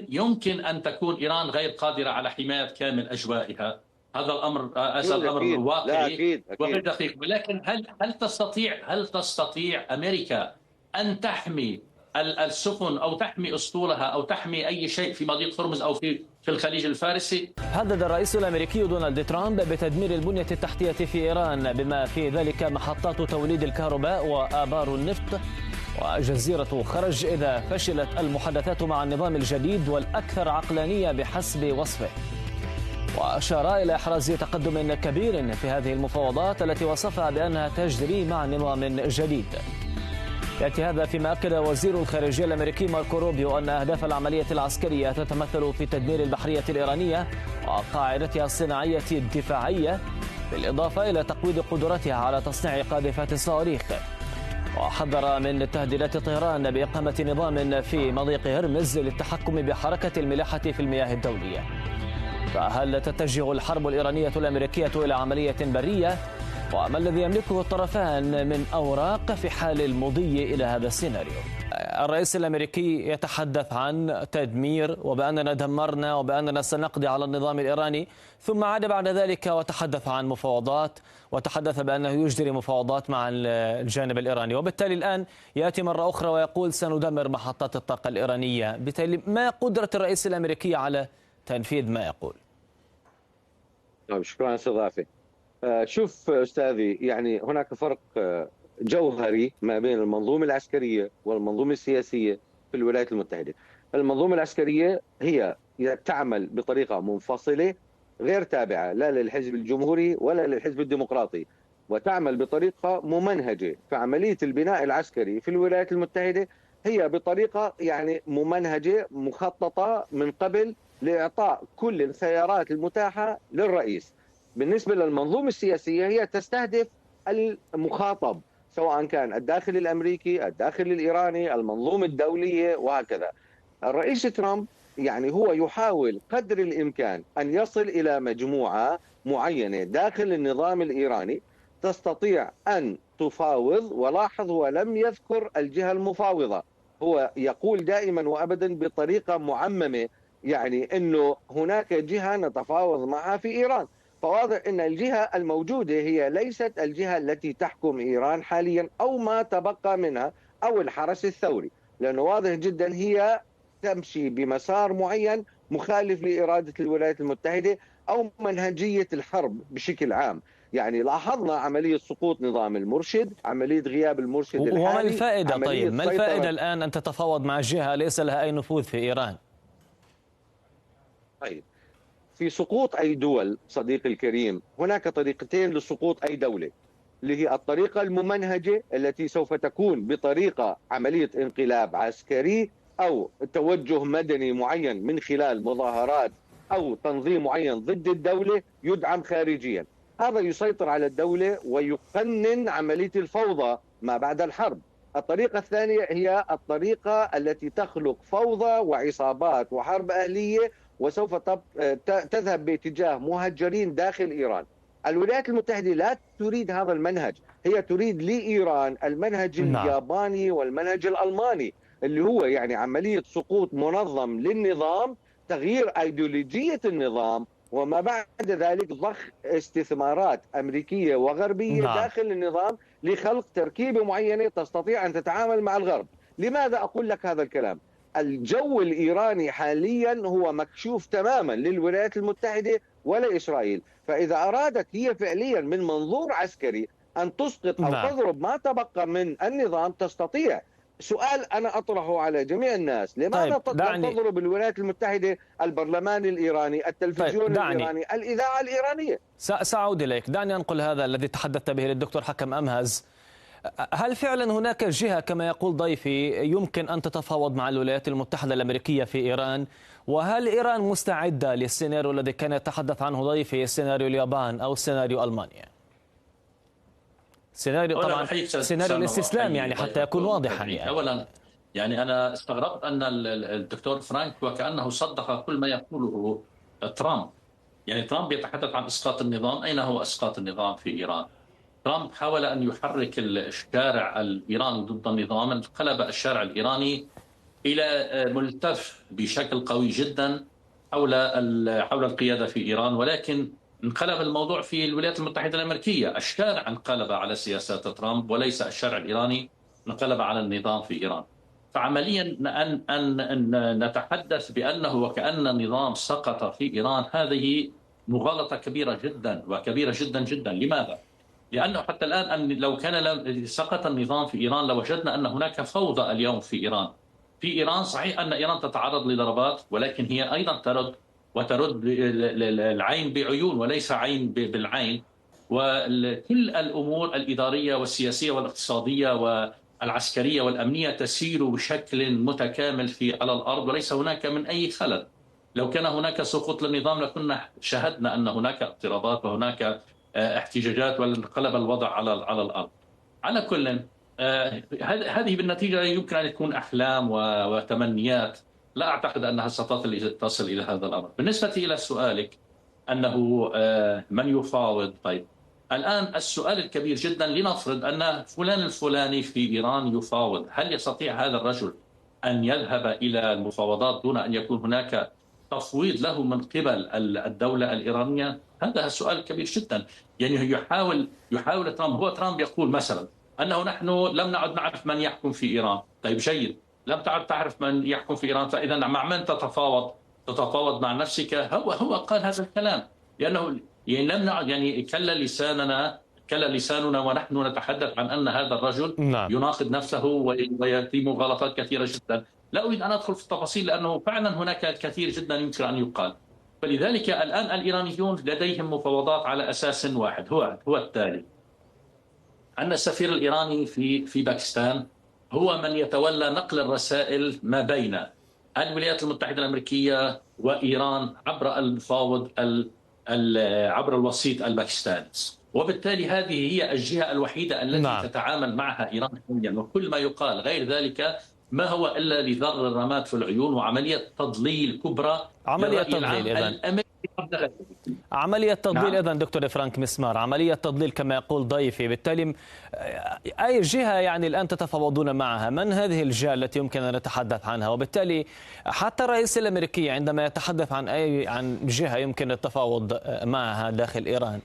يمكن أن تكون إيران غير قادرة على حماية كامل أجوائها. هذا الأمر أكيد، لا واقعي أكيد وغير أكيد. دقيق. ولكن هل تستطيع أمريكا أن تحمي السفن أو تحمي أسطولها أو تحمي أي شيء في مضيق هرمز أو في الخليج الفارسي؟ هدد الرئيس الأمريكي دونالد ترامب بتدمير البنية التحتية في إيران بما في ذلك محطات توليد الكهرباء وآبار النفط وجزيرة خرج إذا فشلت المحادثات مع النظام الجديد والأكثر عقلانية بحسب وصفه. وأشار إلى إحراز تقدم كبير في هذه المفاوضات التي وصفها بأنها تجري مع نظام جديد. يأتي هذا فيما أكد وزير الخارجية الأمريكي ماركو روبيو أن أهداف العملية العسكرية تتمثل في تدمير البحرية الإيرانية وقاعدتها الصناعية الدفاعية، بالإضافة إلى تقويض قدرتها على تصنيع قاذفات الصواريخ. وحذر من تهديدات طهران بإقامة نظام في مضيق هرمز للتحكم بحركة الملاحة في المياه الدولية. فهل تتجه الحرب الإيرانية الأمريكية إلى عملية برية؟ وما الذي يملكه الطرفان من أوراق في حال المضي إلى هذا السيناريو؟ الرئيس الأمريكي يتحدث عن تدمير وبأننا دمرنا وبأننا سنقضي على النظام الإيراني، ثم عاد بعد ذلك وتحدث عن مفاوضات وتحدث بأنه يجري مفاوضات مع الجانب الإيراني، وبالتالي الآن يأتي مرة أخرى ويقول سندمر محطات الطاقة الإيرانية. بالتالي ما قدرة الرئيس الأمريكي على تنفيذ ما يقول؟ شكرا استضافة. شوف أستاذي، يعني هناك فرق جوهري ما بين المنظومة العسكرية والمنظومة السياسية في الولايات المتحدة. المنظومة العسكرية هي تعمل بطريقة منفصلة غير تابعة لا للحزب الجمهوري ولا للحزب الديمقراطي، وتعمل بطريقة ممنهجة. فعملية البناء العسكري في الولايات المتحدة هي بطريقة يعني ممنهجة مخططة من قبل لإعطاء كل الخيارات المتاحة للرئيس. بالنسبة للمنظومة السياسية هي تستهدف المخاطب، سواء كان الداخل الأمريكي، الداخل الإيراني، المنظومة الدولية وهكذا. الرئيس ترامب يعني هو يحاول قدر الإمكان أن يصل إلى مجموعة معينة داخل النظام الإيراني تستطيع أن تفاوض. ولاحظ هو لم يذكر الجهة المفاوضة، هو يقول دائما وأبدا بطريقة معممة، يعني أنه هناك جهة نتفاوض معها في إيران. فواضح أن الجهة الموجودة هي ليست الجهة التي تحكم إيران حاليا أو ما تبقى منها أو الحرس الثوري، لأنه واضح جدا هي تمشي بمسار معين مخالف لإرادة الولايات المتحدة أو منهجية الحرب بشكل عام. يعني لاحظنا عملية سقوط نظام المرشد، عملية غياب المرشد الحالي. وما الفائدة؟ طيب ما الفائدة الآن أن تتفاوض مع جهة ليس لها أي نفوذ في إيران؟ طيب، في سقوط أي دول صديقي الكريم هناك طريقتين لسقوط أي دولة، اللي هي الطريقة الممنهجة التي سوف تكون بطريقة عملية انقلاب عسكري أو توجه مدني معين من خلال مظاهرات أو تنظيم معين ضد الدولة يدعم خارجيا. هذا يسيطر على الدولة ويقنن عملية الفوضى ما بعد الحرب. الطريقة الثانية هي الطريقة التي تخلق فوضى وعصابات وحرب أهلية وسوف تذهب باتجاه مهجرين داخل إيران. الولايات المتحدة لا تريد هذا المنهج، هي تريد لإيران المنهج الياباني والمنهج الألماني، اللي هو يعني عملية سقوط منظم للنظام، تغيير أيديولوجية النظام، وما بعد ذلك ضخ استثمارات أمريكية وغربية داخل النظام لخلق تركيبة معينة تستطيع أن تتعامل مع الغرب. لماذا أقول لك هذا الكلام؟ الجو الإيراني حاليا هو مكشوف تماما للولايات المتحدة ولا إسرائيل. فإذا أرادت هي فعليا من منظور عسكري أن تسقط أو تضرب ما تبقى من النظام تستطيع. سؤال أنا أطرحه على جميع الناس، لماذا تضرب الولايات المتحدة البرلمان الإيراني، التلفزيون الإيراني، الإذاعة الإيرانية؟ سأعود إليك. دعني أنقل هذا الذي تحدثت به للدكتور حكم أمهز. هل فعلا هناك جهة كما يقول ضيفي يمكن أن تتفاوض مع الولايات المتحدة الأمريكية في إيران؟ وهل إيران مستعدة للسيناريو الذي كان يتحدث عنه ضيفي، سيناريو اليابان أو سيناريو ألمانيا؟ سيناريو طبعا سيناريو الاستسلام يعني حتى يكون واضحا. يعني أولا يعني أنا استغربت أن الدكتور فرانك وكأنه صدق كل ما يقوله ترامب. يعني ترامب يتحدث عن إسقاط النظام، أين هو إسقاط النظام في إيران؟ ترامب حاول أن يحرك الشارع الإيراني ضد النظام، انقلب الشارع الإيراني إلى ملتف بشكل قوي جدا حول القيادة في إيران، ولكن انقلب الموضوع في الولايات المتحدة الأمريكية. الشارع انقلب على سياسات ترامب وليس الشارع الإيراني انقلب على النظام في إيران. فعمليا أن نتحدث بأنه وكأن النظام سقط في إيران، هذه مغالطة كبيرة جدا وكبيرة جدا جدا. لماذا؟ لأنه حتى الآن لو كان سقط النظام في إيران لوجدنا أن هناك فوضى اليوم في إيران. في إيران صحيح أن إيران تتعرض لضربات، ولكن هي أيضا ترد العين بعيون وليس عين بالعين. وكل الأمور الإدارية والسياسية والاقتصادية والعسكرية والأمنية تسير بشكل متكامل على الأرض، وليس هناك من أي خلل. لو كان هناك سقوط للنظام لكنا شاهدنا أن هناك اضطرابات وهناك احتجاجات وانقلب الوضع على الأرض. على كل هذه بالنتيجة يمكن أن تكون أحلام وتمنيات، لا أعتقد أنها ستصل إلى هذا الأمر. بالنسبة إلى سؤالك أنه من يفاوض، طيب الآن السؤال الكبير جدا، لنفرض أن فلان الفلاني في إيران يفاوض، هل يستطيع هذا الرجل أن يذهب إلى المفاوضات دون أن يكون هناك تفويض له من قبل الدولة الإيرانية؟ هذا السؤال كبير جدا. يعني يحاول ترامب يقول مثلا أنه نحن لم نعد نعرف من يحكم في إيران. طيب جيد، لم تعد تعرف من يحكم في إيران، فإذا مع من تتفاوض مع نفسك. هو قال هذا الكلام لأنه يعني لم نعد، يعني كل لساننا ونحن نتحدث عن أن هذا الرجل يناقض نفسه ويتم غلطات كثيرة جدا. لا أريد أن أدخل في التفاصيل لأنه فعلا هناك الكثير جدا يمكن أن يقال. فلذلك الآن الإيرانيون لديهم مفاوضات على أساس واحد، هو التالي: أن السفير الإيراني في باكستان هو من يتولى نقل الرسائل ما بين الولايات المتحدة الأمريكية وإيران عبر المفاوض عبر الوسيط الباكستاني. وبالتالي هذه هي الجهة الوحيدة التي تتعامل معها إيران حاليا، وكل ما يقال غير ذلك ما هو إلا لذر الرماد في العيون وعملية تضليل كبرى. عملية تضليل إذن. عملية تضليل إذن دكتور فرانك مسمار، عملية تضليل كما يقول ضيفي. بالتالي أي جهة يعني الآن تتفاوضون معها؟ من هذه الجهة التي يمكن أن نتحدث عنها؟ وبالتالي حتى الرئيس الأمريكي عندما يتحدث عن جهة يمكن التفاوض معها داخل إيران،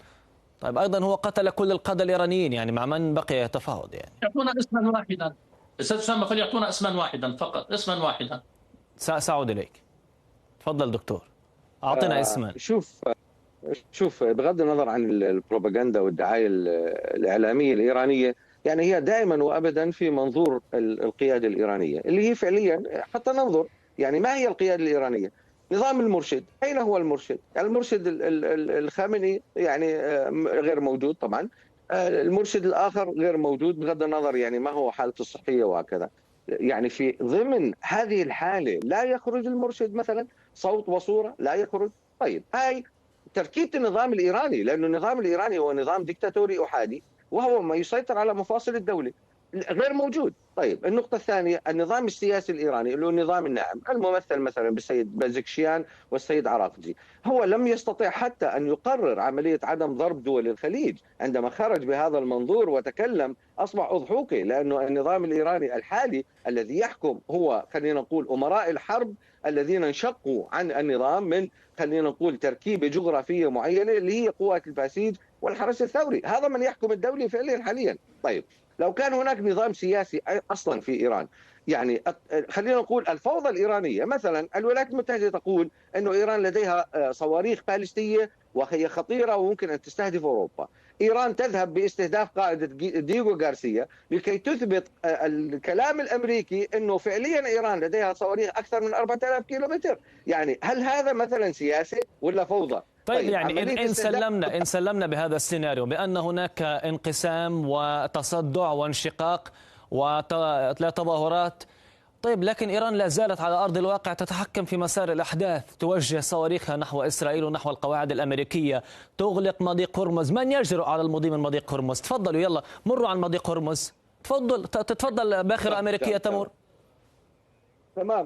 طيب أيضا هو قتل كل القادة الإيرانيين، يعني مع من بقي يتفاوض؟ يعني يعطونا اسما واحدا، أستاذ أسامة، فليعطونا اسما واحدا فقط، اسما واحدا. سأعود إليك. تفضل دكتور، أعطنا اسما. شوف بغض النظر عن البروباغندا والدعاية الإعلامية الإيرانية، يعني هي دائما وأبدا في منظور القيادة الإيرانية اللي هي فعليا، حتى ننظر يعني ما هي القيادة الإيرانية. نظام المرشد، أين هو المرشد؟ المرشد الخامنئي يعني غير موجود طبعا، المرشد الآخر غير موجود بغض النظر يعني ما هو حالته الصحية وهكذا. يعني في ضمن هذه الحالة لا يخرج المرشد مثلا صوت وصورة، لا يخرج. طيب هاي تركيبة النظام الإيراني، لأن النظام الإيراني هو نظام ديكتاتوري أحادي وهو ما يسيطر على مفاصل الدولة، غير موجود. طيب النقطة الثانية، النظام السياسي الإيراني اللي هو النظام الناعم الممثل مثلا بالسيد بازكشيان والسيد عراقجي، هو لم يستطيع حتى أن يقرر عملية عدم ضرب دول الخليج. عندما خرج بهذا المنظور وتكلم أصبح أضحوكي، لأنه النظام الإيراني الحالي الذي يحكم هو خلينا نقول أمراء الحرب الذين انشقوا عن النظام من خلينا نقول تركيبة جغرافية معينة اللي هي قوات الباسيج والحرس الثوري. هذا من يحكم الدولة فعليا حاليا. طيب لو كان هناك نظام سياسي أصلا في إيران، يعني خلينا نقول الفوضى الإيرانية، مثلا الولايات المتحدة تقول أنه إيران لديها صواريخ باليستية وهي خطيرة وممكن أن تستهدف أوروبا. إيران تذهب باستهداف قائدة دييغو غارسيا لكي تثبت الكلام الأمريكي أنه فعليا إيران لديها صواريخ أكثر من 4000 كيلومتر. يعني هل هذا مثلا سياسي ولا فوضى؟ طيب يعني إن سلمنا بهذا السيناريو بأن هناك انقسام وتصدع وانشقاق ولا تظاهرات، طيب لكن إيران لا زالت على أرض الواقع تتحكم في مسار الأحداث، توجه صواريخها نحو إسرائيل ونحو القواعد الأمريكية، تغلق مضيق هرمز. من يجرؤ على المضي من مضيق هرمز؟ تفضلوا يلا مروا عن مضيق هرمز، تفضل باخرة أمريكية تمر.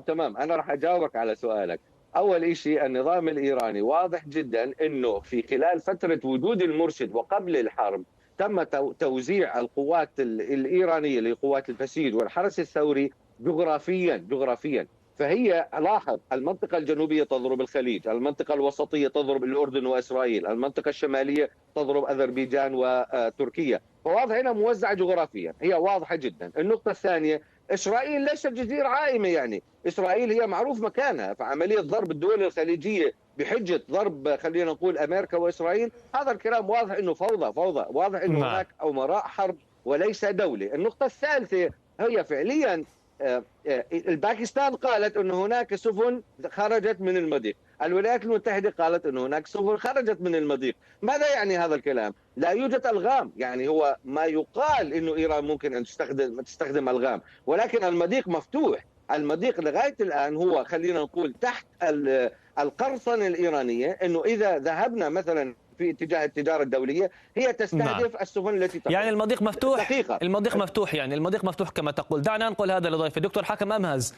تمام أنا راح أجاوبك على سؤالك. أول شيء النظام الإيراني واضح جدا أنه في خلال فترة وجود المرشد وقبل الحرب تم توزيع القوات الإيرانية لقوات الباسيج والحرس الثوري جغرافيا. فهي لاحظ المنطقة الجنوبية تضرب الخليج، المنطقة الوسطية تضرب الأردن وإسرائيل، المنطقة الشمالية تضرب أذربيجان وتركيا. فواضح هنا موزعة جغرافيا، هي واضحة جدا. النقطة الثانية، إسرائيل ليست جزيرة عائمة، يعني إسرائيل هي معروف مكانها، فعملية ضرب الدول الخليجية بحجة ضرب خلينا نقول أمريكا وإسرائيل، هذا الكلام واضح أنه فوضى، واضح أنه هناك أمراء حرب وليس دولة. النقطة الثالثة هي فعليا الباكستان قالت أن هناك سفن خرجت من المضيق، الولايات المتحدة قالت أن هناك سفن خرجت من المضيق. ماذا يعني هذا الكلام؟ لا يوجد ألغام، يعني هو ما يقال أنه إيران ممكن أن تستخدم ألغام، ولكن المضيق مفتوح. المضيق لغاية الآن هو خلينا نقول تحت القرصنة الإيرانية، أنه إذا ذهبنا مثلا في اتجاه التجارة الدولية هي تستهدف السفن التي يعني المضيق مفتوح دقيقة. المضيق مفتوح، يعني المضيق مفتوح كما تقول. دعنا ننقل هذا لضيفي دكتور حكم أمهز.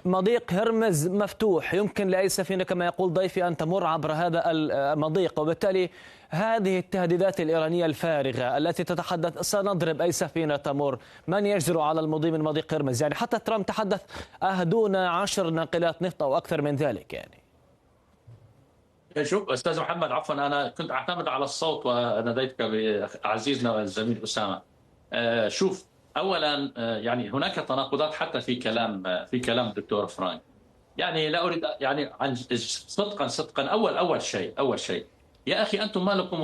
مضيق هرمز مفتوح، يمكن لأي سفينة كما يقول ضيفي أن تمر عبر هذا المضيق، وبالتالي هذه التهديدات الإيرانية الفارغة التي تتحدث سنضرب أي سفينة تمر، من يجرؤ على المضي من مضيق هرمز؟ يعني حتى ترامب تحدث أهدونا 10 ناقلات نفط أو أكثر من ذلك. يعني شوف استاذ محمد، عفوا انا كنت اعتمد على الصوت وناديتك بعزيزنا الزميل اسامه. شوف، اولا يعني هناك تناقضات حتى في كلام الدكتور فرانك. يعني لا اريد يعني عن صدقا اول شيء يا اخي، انتم ما لكم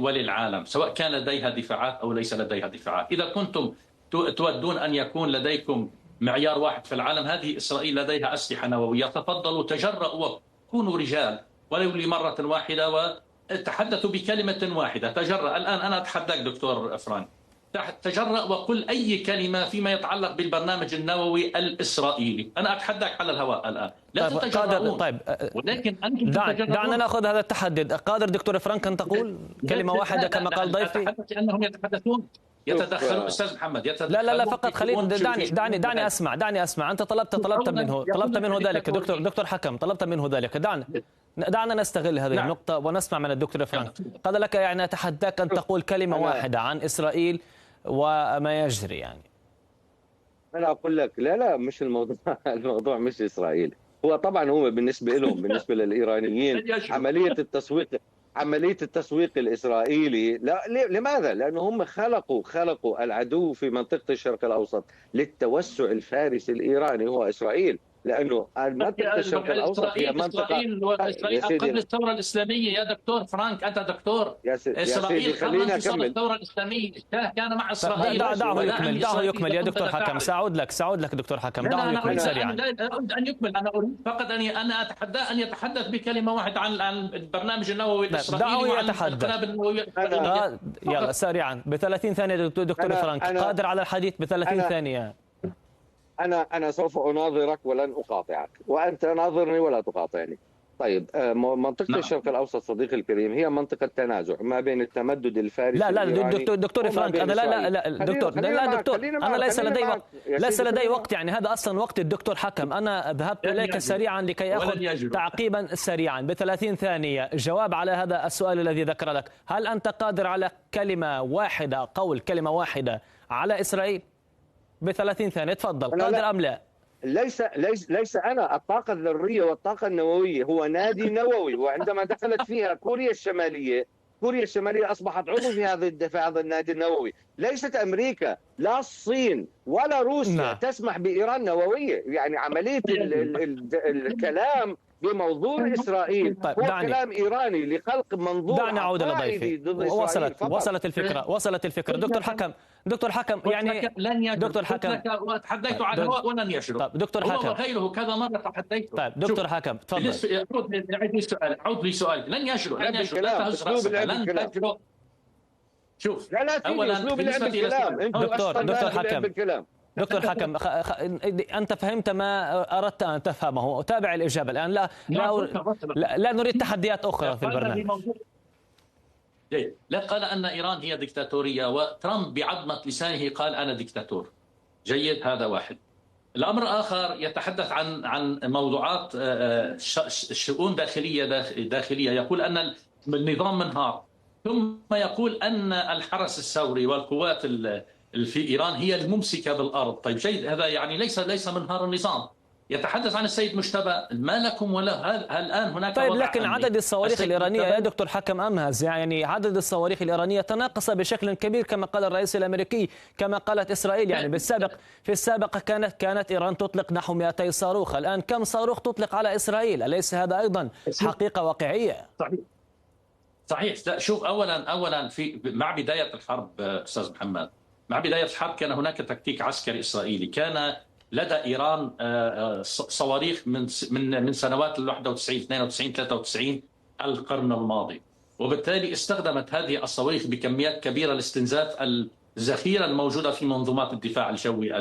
وللعالم، سواء كان لديها دفاعات او ليس لديها دفاعات. اذا كنتم تودون ان يكون لديكم معيار واحد في العالم، هذه اسرائيل لديها اسلحه نوويه، تفضلوا تجرؤوا وكونوا رجال ولو لمرة واحدة وتحدثوا بكلمة واحدة. تجرأ الآن، أنا أتحداك دكتور فرانك، تجرأ وقل أي كلمة فيما يتعلق بالبرنامج النووي الإسرائيلي. أنا أتحداك على الهواء الآن، لا تتجرؤون. طيب ولكن أنتم دعنا نأخذ هذا التحدي. قادر دكتور فرانك أن تقول كلمة واحدة كما قال ضيفي؟ أتحدث أنهم يتدخلون أستاذ محمد، لا فقط خلينا دعني أسمع. أنت طلبت منه ذلك دكتور حكم، طلبت منه ذلك. دعنا نستغل هذه النقطة ونسمع من الدكتور فرانك. قال لك يعني أتحداك أن تقول كلمة واحدة عن إسرائيل وما يجري. يعني أنا أقول لك لا مش الموضوع الموضوع مش إسرائيل. هو طبعا هو بالنسبة لهم بالنسبة للإيرانيين عملية التسويق الإسرائيلي، لا لماذا؟ لأنه هم خلقوا العدو في منطقة الشرق الأوسط للتوسع الفارسي الإيراني هو إسرائيل، لأنه منطقة الشرق الأوسط هي منطقة إسرائيل قبل الثورة الإسلامية. يا دكتور فرانك، أنت دكتور، إسرائيل قبل انتصار الثورة الإسلامية كان مع إسرائيل. دعه يكمل يا دكتور حكم. سأعود لك دكتور حكم. دعه يكمل سريعا. أريد أن يكمل. أنا أريد فقط أن أتحدى أن يتحدث بكلمة واحدة عن البرنامج النووي الإسرائيلي وعن القنابل النووية. يلا سريعا ب30 ثانية دكتور فرانك، قادر على الحديث ب30 ثانية. أنا سوف أناظرك ولن أقاطعك، وأنت ناظرني ولا تقاطعني. طيب، منطقة الشرق الأوسط صديقي الكريم هي منطقة تنازع ما بين التمدد الفارسي لا دكتور فرانك، أنا لا دكتور أنا ليس لدي وقت. يعني هذا أصلا وقت الدكتور حكم. أنا ذهبت إليك سريعا لكي أخذ تعقيبا سريعا ب30 ثانية جواب على هذا السؤال الذي ذكر لك. هل أنت قادر على كلمة واحدة، قول كلمة واحدة على إسرائيل ب30 ثانية؟ تفضل، قادر أم لا؟ ليس أنا. الطاقة الذرية والطاقة النووية هو نادي نووي، وعندما دخلت فيها كوريا الشمالية أصبحت عضو في هذا النادي النووي. ليست أمريكا لا الصين ولا روسيا تسمح بإيران نووية. يعني عملية الكلام بموضوع إسرائيل هو كلام إيراني لخلق منظور عقائدي ضد إسرائيل. وصلت الفكرة دكتور حكم يعني دكتور حكم تحديت على الهواء ولن يشرب. طيب دكتور حكم وغيره كذا مرة تحديته. طيب دكتور حكم تفضل. عود لي سؤال. لن يشرب لن تجرؤ. شوف، لا في أسلوب لعب الكلام. دكتور حكم أنت فهمت ما أردت أن تفهمه. تابع الإجابة الآن. لا نريد تحديات أخرى في البرنامج. لا، قال أن إيران هي ديكتاتورية، وترامب بعظمة لسانه قال أنا ديكتاتور. جيد، هذا واحد. الأمر آخر يتحدث عن موضوعات شؤون داخلية. يقول أن النظام منهار، ثم يقول أن الحرس الثوري والقوات في إيران هي الممسكة بالأرض. طيب جيد، هذا يعني ليس منهار النظام. يتحدث عن السيد مجتبى، ما لكم ولا الآن هناك طيب وضع لكن أمني. عدد الصواريخ السيد الإيرانية يا مجتبى دكتور حكم أمهز، يعني عدد الصواريخ الإيرانية تناقص بشكل كبير كما قال الرئيس الأمريكي، كما قالت إسرائيل. يعني في السابق كانت إيران تطلق نحو 200 صاروخ، الآن كم صاروخ تطلق على إسرائيل؟ أليس هذا أيضا حقيقة واقعية؟ صحيح. لا شوف، اولا مع بدايه الحرب استاذ محمد، مع بدايه الحرب كان هناك تكتيك عسكري اسرائيلي. كان لدى ايران صواريخ من سنوات ال 91 92 93 القرن الماضي، وبالتالي استخدمت هذه الصواريخ بكميات كبيره لاستنزاف الذخيره الموجوده في منظومات الدفاع الجوي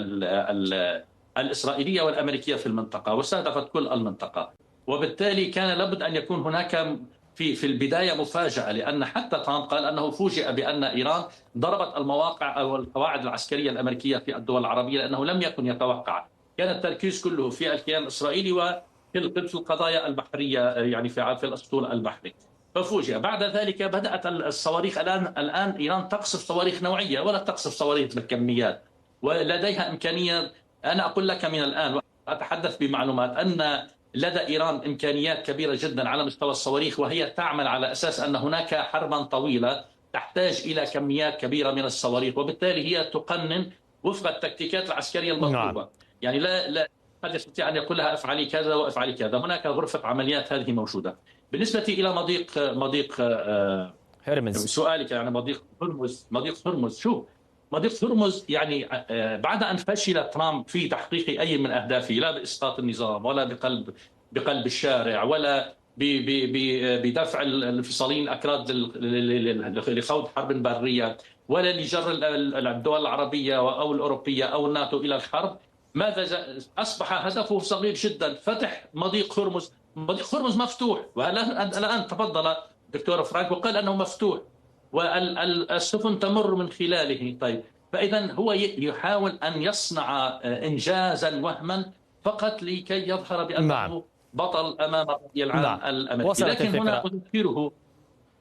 الاسرائيليه والامريكيه في المنطقه، واستهدفت كل المنطقه. وبالتالي كان لابد ان يكون هناك في البداية مفاجأة، لأن حتى ترامب قال أنه فوجئ بأن إيران ضربت المواقع أو القواعد العسكرية الأمريكية في الدول العربية، لأنه لم يكن يتوقع. كان التركيز كله في الكيان الإسرائيلي وفي القضايا البحرية، يعني في الأسطول البحري. ففوجئ. بعد ذلك بدأت الصواريخ. الآن إيران تقصف صواريخ نوعية ولا تقصف صواريخ بالكميات، ولديها إمكانية. أنا أقول لك من الآن وأتحدث بمعلومات أن لدى إيران إمكانيات كبيرة جدا على مستوى الصواريخ، وهي تعمل على أساس أن هناك حربا طويلة تحتاج إلى كميات كبيرة من الصواريخ، وبالتالي هي تقنن وفق التكتيكات العسكرية المطلوبة. يعني لا قد يستطيع أن يقول لها افعلي كذا وافعلي كذا. هناك غرفة عمليات هذه موجودة. بالنسبة إلى مضيق هرمز، سؤالك يعني مضيق هرمز. شوف، مضيق هرمز يعني بعد أن فشل ترامب في تحقيق أي من أهدافه، لا بإسقاط النظام ولا بقلب الشارع ولا بدفع الانفصاليين الأكراد لخوض حرب برية، ولا لجر الدول العربية أو الأوروبية أو الناتو إلى الحرب، ماذا أصبح هدفه صغير جدا؟ فتح مضيق هرمز. مضيق هرمز مفتوح، والآن تفضل دكتور فرانك وقال أنه مفتوح والسفن تمر من خلاله. طيب، فإذا هو يحاول أن يصنع إنجازا وهما فقط لكي يظهر بأنه بطل أمام الرأي العام الأمريكي. لكن هنا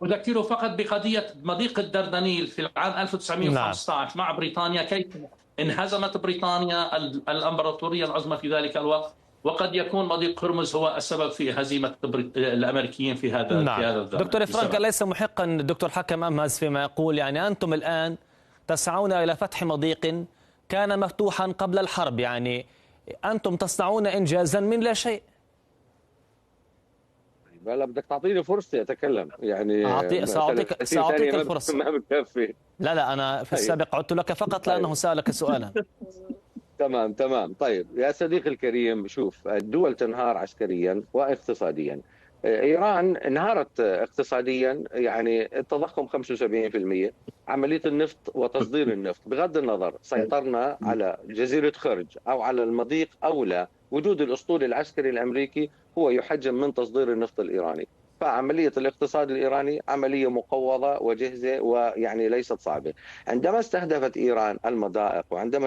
أذكره فقط بقضية مضيق الدردنيل في العام 1915 مع بريطانيا، كيف انهزمت بريطانيا الإمبراطورية العظمى في ذلك الوقت، وقد يكون مضيق هرمز هو السبب في هزيمة الأمريكيين في هذا الزمن. دكتور فرانك، ليس محقا دكتور حكم أمهز فيما يقول؟ يعني أنتم الآن تسعون إلى فتح مضيق كان مفتوحا قبل الحرب، يعني أنتم تصنعون إنجازا من لا شيء. لا بدك تعطيني فرصة أتكلم، يعني سأعطيك الفرصة. ما بكفي. لا أنا في السابق عدت لك فقط لأنه سألك سؤالا. تمام. طيب يا صديقي الكريم، شوف، الدول تنهار عسكريا واقتصاديا. إيران انهارت اقتصاديا، يعني التضخم 75%، عملية النفط وتصدير النفط. بغض النظر سيطرنا على جزيرة خرج أو على المضيق أو لا، وجود الأسطول العسكري الأمريكي هو يحجم من تصدير النفط الإيراني. فعملية الاقتصاد الإيراني عملية مقوضة وجهزة، ويعني ليست صعبة. عندما استهدفت إيران المضائق، وعندما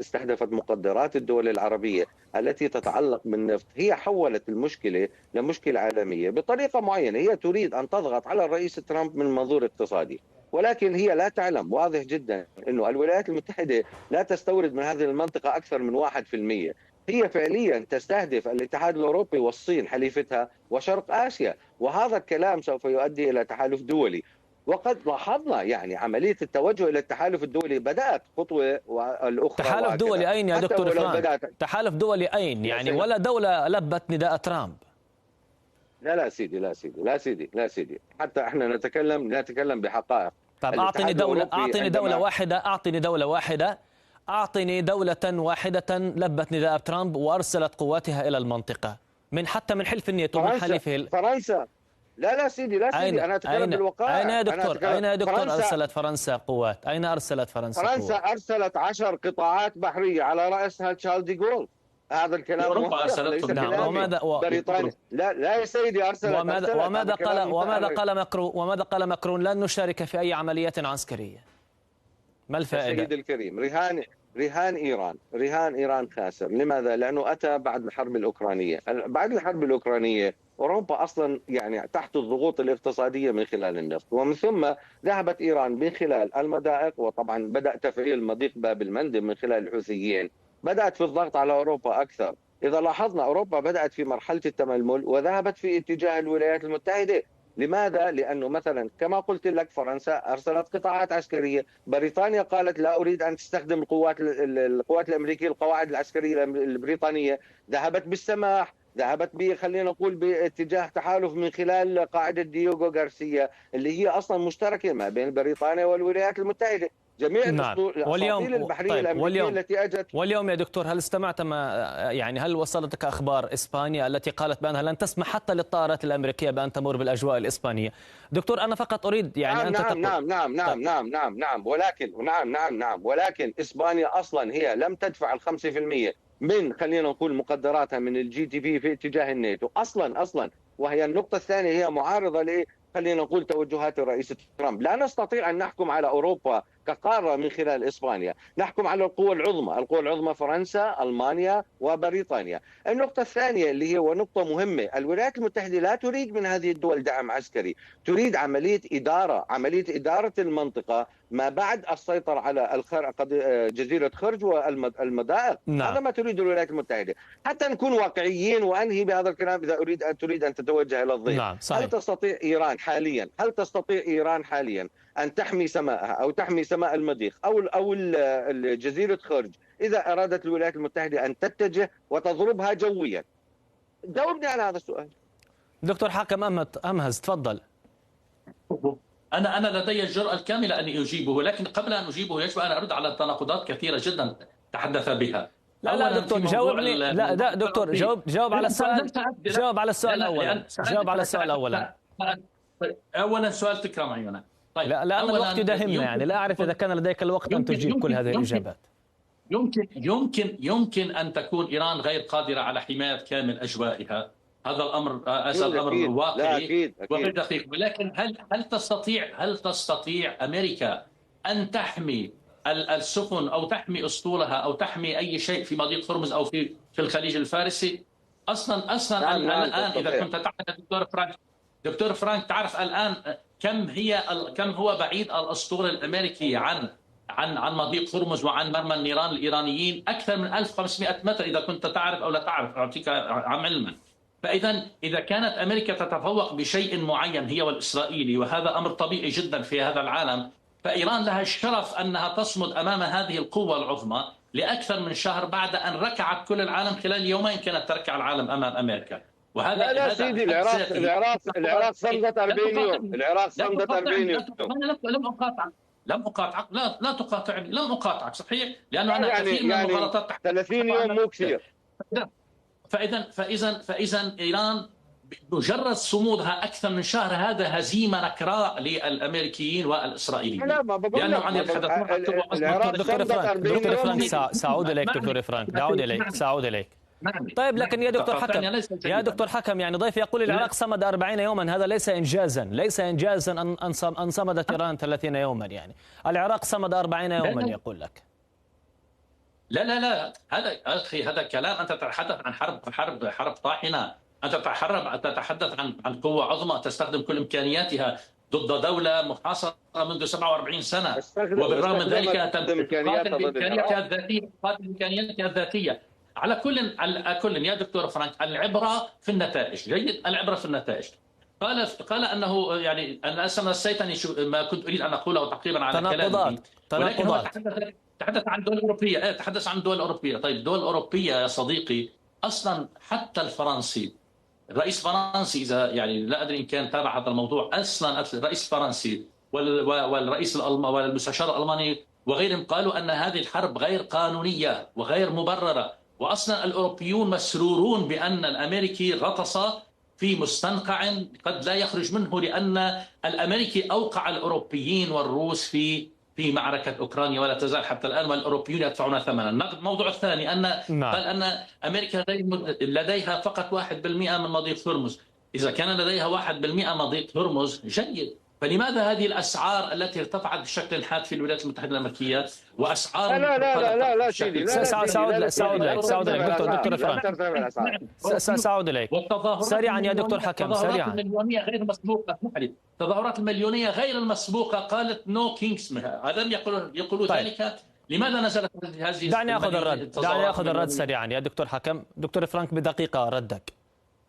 استهدفت مقدرات الدول العربية التي تتعلق بالنفط، هي حولت المشكلة لمشكلة عالمية بطريقة معينة. هي تريد أن تضغط على الرئيس ترامب من منظور اقتصادي، ولكن هي لا تعلم واضح جدا أنه الولايات المتحدة لا تستورد من هذه المنطقة أكثر من 1%. هي فعليا تستهدف الاتحاد الأوروبي والصين حليفتها وشرق آسيا، وهذا الكلام سوف يؤدي إلى تحالف دولي. وقد لاحظنا يعني عملية التوجه إلى التحالف الدولي بدأت خطوة والأخرى. تحالف دولي أين يا دكتور فرانك؟ تحالف دولي أين؟ يعني ولا دولة لبت نداء ترامب. لا سيدي، حتى احنا نتكلم بحقائق. طب أعطني دولة واحدة لبت نداء ترامب وأرسلت قواتها إلى المنطقة، حتى من حلف الناتو من حليفه فرنسا. لا سيدي، أنا أتكلم بالوقائع. أين يا دكتور أرسلت فرنسا قوات؟ أين أرسلت فرنسا أرسلت 10 قطاعات بحرية على رأسها تشارل دي غول. هذا الكلام أوروبا أرسلت. بريطانيا لا يا سيدي أرسلت. وماذا قال ماكرون؟ لن نشارك في أي عملية عسكرية. ما الفائدة؟ سيدي الكريم، رهان إيران خاسر. لماذا؟ لأنه أتى بعد الحرب الأوكرانية. بعد الحرب الأوكرانية أوروبا أصلا يعني تحت الضغوط الاقتصادية من خلال النفط، ومن ثم ذهبت إيران من خلال المضائق، وطبعا بدأ تفعيل مضيق باب المندب من خلال الحوثيين، بدأت في الضغط على أوروبا أكثر. إذا لاحظنا أوروبا بدأت في مرحلة التململ وذهبت في اتجاه الولايات المتحدة. لماذا؟ لأنه مثلا كما قلت لك فرنسا أرسلت قطاعات عسكرية، بريطانيا قالت لا أريد أن تستخدم القوات الأمريكية القواعد العسكرية البريطانية، ذهبت بالسماح، ذهبت خلينا نقول باتجاه تحالف من خلال قاعدة ديوغو غارسيا اللي هي أصلا مشتركة ما بين بريطانيا والولايات المتحدة. جميع الأساطيل البحرية الأمريكية التي أجت. واليوم يا دكتور، هل استمعت هل وصلتك أخبار إسبانيا التي قالت بأنها لن تسمح حتى للطائرات الأمريكية بأن تمر بالأجواء الإسبانية؟ دكتور أنا فقط أريد أن تقول. ولكن إسبانيا أصلا هي لم تدفع 5% من خلينا نقول مقدراتها من الجي دي بي في اتجاه الناتو أصلا. وهي النقطة الثانية هي معارضة خلينا نقول توجهات الرئيس ترامب. لا نستطيع أن نحكم على أوروبا كقارة من خلال إسبانيا، نحكم على القوى العظمى فرنسا، ألمانيا وبريطانيا. النقطة الثانية اللي هي ونقطة مهمة، الولايات المتحدة لا تريد من هذه الدول دعم عسكري، تريد عملية إدارة المنطقة ما بعد السيطرة على جزيرة خرج والمضائق. هذا ما تريد الولايات المتحدة. حتى نكون واقعيين وأنهي بهذا الكلام إذا تريد أن تتوجه إلى الضيف. هل تستطيع إيران حاليا أن تحمي سماءها أو تحمي سماء المضيق أو جزيرة خرج إذا أرادت الولايات المتحدة أن تتجه وتضربها جويا؟ جاوبني على هذا السؤال. دكتور حاكم أمهز تفضل. أنا لدي الجرأة الكاملة أن أجيبه، ولكن قبل أن أجيبه يجب أن أرد على تناقضات كثيرة جدا تحدث بها. لا دكتور جاوبني. لا دكتور جاوب على السؤال. جاوب على السؤال أولا. أولا سؤال تكرم عيونك. طيب لا الوقت يداهمنا، لا أعرف إذا كان لديك الوقت أن تجيب كل هذه الإجابات. يمكن أن تكون إيران غير قادرة على حماية كامل أجوائها. هذا الأمر واقعي وغير دقيق، ولكن هل تستطيع أمريكا أن تحمي السفن أو تحمي أسطولها أو تحمي أي شيء في مضيق هرمز أو في الخليج الفارسي؟ أصلا الآن إذا كنت تعرف دكتور فرانك تعرف الآن كم هو بعيد الأسطول الأمريكي عن مضيق هرمز وعن مرمى النيران الإيرانيين؟ أكثر من 1500 متر إذا كنت تعرف أو لا تعرف، أعطيك علما. إذا كانت أمريكا تتفوق بشيء معين هي والإسرائيلي، وهذا أمر طبيعي جدا في هذا العالم، فإيران لها الشرف أنها تصمد أمام هذه القوة العظمى لأكثر من شهر بعد أن ركعت كل العالم. خلال يومين كانت تركع العالم أمام أمريكا. وهذا لا سيدي، العراق صمدت 40 يوم. العراق صمدت 40 يوم. لم أقاطعك. لا تقاطعني. لم أقاطعك صحيح، لأنه أنا كثير من المغالطات 30 يوم مو كثير. فإذا إيران بمجرد صمودها أكثر من شهر هذا هزيمة نكراء للأمريكيين والإسرائيليين. لأنه عن دكتور فرانك سأعود إليك. دكتور فرانك سأعود إليك. طيب لكن يا دكتور حكم يعني ضيفي يقول العراق صمد 40 يوما، هذا ليس إنجازا أن صمدت إيران 30 يوما. يعني العراق صمد 40 يوما يقول لك. لا هذا أخي هذا كلام. أنت تتحدث عن حرب طاحنة. أنت تتحدث عن قوة عظمى تستخدم كل إمكانياتها ضد دولة محاصرة منذ 47 سنة، وبالرغم من ذلك تقاتل بإمكانياتها الذاتية. على كل يا دكتور فرانك، العبرة في النتائج. جيد، العبرة في النتائج. قال أنه يعني أنا نسيتني ما كنت أريد أن أقوله تقريبا على كلامه. تناقضات. تحدث عن دول أوروبية. تحدث عن دول أوروبية. طيب دول أوروبية يا صديقي، أصلا حتى الفرنسي، الرئيس الفرنسي، إذا يعني لا أدري إن كان تابع هذا الموضوع، أصلا الرئيس الفرنسي والرئيس الألماني والمستشار الألماني وغيرهم قالوا أن هذه الحرب غير قانونية وغير مبررة. وأصلا الأوروبيون مسرورون بأن الأمريكي غطس في مستنقع قد لا يخرج منه، لأن الأمريكي أوقع الأوروبيين والروس في معركة أوكرانيا ولا تزال حتى الآن، والأوروبيون يدفعون ثمنا. الموضوع الثاني قال أن أمريكا لديها فقط 1% من مضيق هرمز. إذا كان لديها 1% مضيق هرمز جيد، فلماذا هذه الأسعار التي ارتفعت بشكل حاد في الولايات المتحدة الأمريكية وأسعار لا لا لا لا لا سيدي، لا سأعود إليك دكتور فرانك، سأعود إليك سريعا يا دكتور حكم سريعا. المليونية غير مسبوقة، التظاهرات المليونية غير المسبوقة قالت نو كينجز، ألم يقولوا طيب. ذلك؟ لماذا نزلت هذه؟ دعني أخذ الرد سريعا يا دكتور حكم. دكتور فرانك بدقيقة ردك.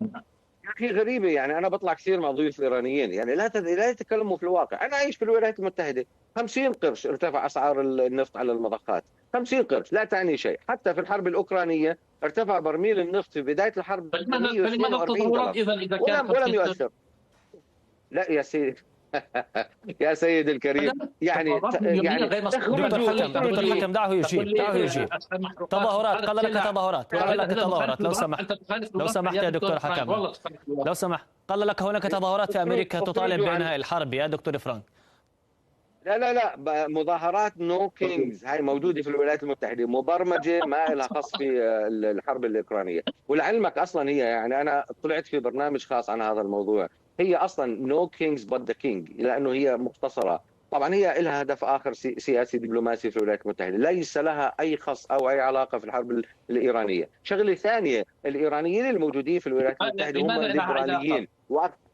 يا اخي غريبه، يعني انا بطلع كثير مع ضيوف ايرانيين، يعني لا يتكلموا في الواقع. انا عايش في الولايات المتحده، 50 قرش ارتفع اسعار النفط على المضخات، 50 قرش لا تعني شيء. حتى في الحرب الاوكرانيه ارتفع برميل النفط في بدايه الحرب $142 ولم يؤثر. لا يا سيدي يا سيد الكريم، يعني دكتور حكم دعه يجيب. تظاهرات، قال لك تظاهرات، لو سمحت يا دكتور حكم، لو سمحت. قال لك هناك تظاهرات في أمريكا تطالب بإنهاء الحرب يا دكتور فرانك. لا مظاهرات نو كينجز هاي موجوده في الولايات المتحده، مبرمجه ما لها خص في الحرب الاوكرانيه. ولعلمك اصلا هي، يعني انا طلعت في برنامج خاص عن هذا الموضوع، هي اصلا نو كينجز بات ذا كينج، لانه هي مختصره. طبعا هي لها هدف اخر سياسي دبلوماسي في الولايات المتحده، ليس لها اي خص او اي علاقه في الحرب الايرانيه. شغله ثانيه، الايرانيين الموجودين في الولايات المتحده هم ليبراليين.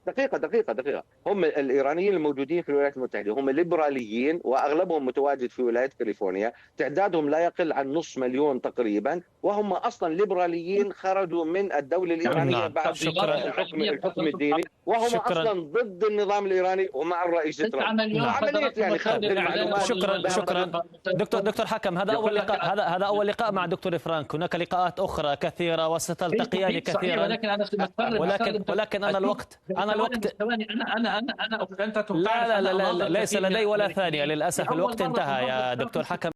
دقيقة هم الإيرانيين الموجودين في الولايات المتحدة هم ليبراليين، وأغلبهم متواجد في ولاية كاليفورنيا، تعدادهم لا يقل عن 500,000 تقريبا، وهم أصلا ليبراليين خرجوا من الدولة الإيرانية بعد الحكم الديني، وهم أصلا ضد النظام الإيراني ومع الرئيس ترامب. عملية يعني خلط المعلومات. شكرا دكتور حكم. هذا أول لقاء مع دكتور فرانك، هناك لقاءات أخرى كثيرة وستلتقيان كثيرا، ولكن أنا الوقت لا ليس لدي ولا ثانية للأسف، الوقت انتهى يا دكتور حكم.